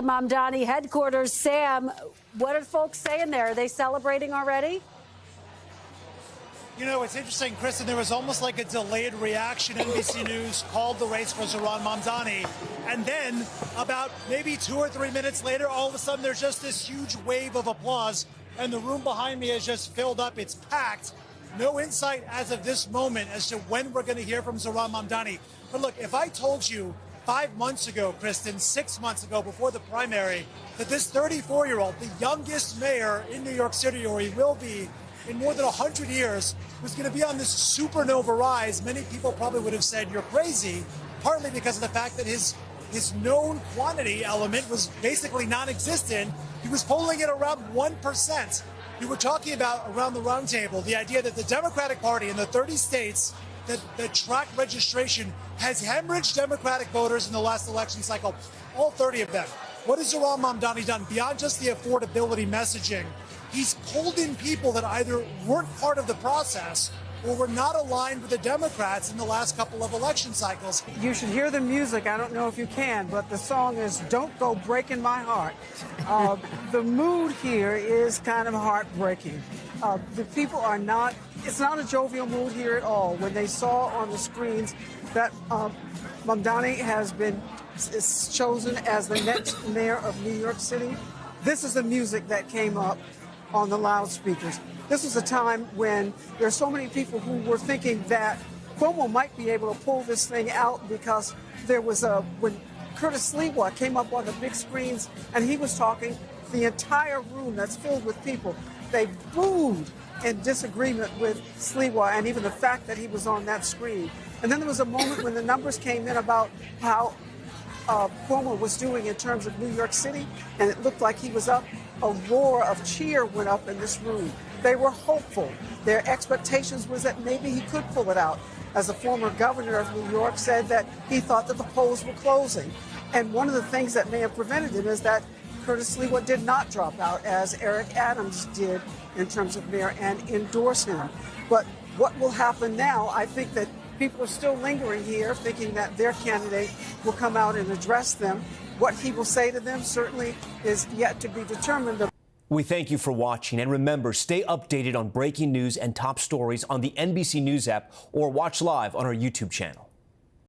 the Mamdani headquarters. Sam, what are folks saying there? Are they celebrating already? You know, it's interesting, Kristen, there was almost like a delayed reaction. NBC News called the race for Zohran Mamdani. And then about maybe 2 or 3 minutes later, all of a sudden there's just this huge wave of applause. And the room behind me is just filled up. It's packed. No insight as of this moment as to when we're going to hear from Zohran Mamdani. But look, if I told you 5 months ago, Kristen, 6 months ago, before the primary, that this 34-year-old, the youngest mayor in New York City, or he will be in more than 100 years, was going to be on this supernova rise, many people probably would have said you're crazy, partly because of the fact that his known quantity element was basically non-existent. He was polling at around 1%. We were talking about around the roundtable the idea that the Democratic Party in the 30 states that track registration has hemorrhaged Democratic voters in the last election cycle, all 30 of them. What has Zohran Mamdani done beyond just the affordability messaging? He's pulled in people that either weren't part of the process or were not aligned with the Democrats in the last couple of election cycles. You should hear the music. I don't know if you can, but the song is Don't Go Breaking My Heart. The mood here is kind of heartbreaking. The people are not, it's not a jovial mood here at all. When they saw on the screens that Mamdani is chosen as the next mayor of New York City, this is the music that came up on the loudspeakers. This was a time when there's so many people who were thinking that Cuomo might be able to pull this thing out because there was when Curtis Sliwa came up on the big screens and he was talking, the entire room that's filled with people, they booed in disagreement with Sliwa and even the fact that he was on that screen. And then there was a moment when the numbers came in about how Cuomo was doing in terms of New York City, and it looked like he was up. A roar of cheer went up in this room. They were hopeful. Their expectations was that maybe he could pull it out. As a former governor of New York said that he thought that the polls were closing. And one of the things that may have prevented him is that Curtis Sliwa did not drop out, as Eric Adams did in terms of mayor, and endorse him. But what will happen now, I think that people are still lingering here, thinking that their candidate will come out and address them. What he will say to them certainly is yet to be determined. We thank you for watching, and remember, stay updated on breaking news and top stories on the NBC News app or watch live on our YouTube channel.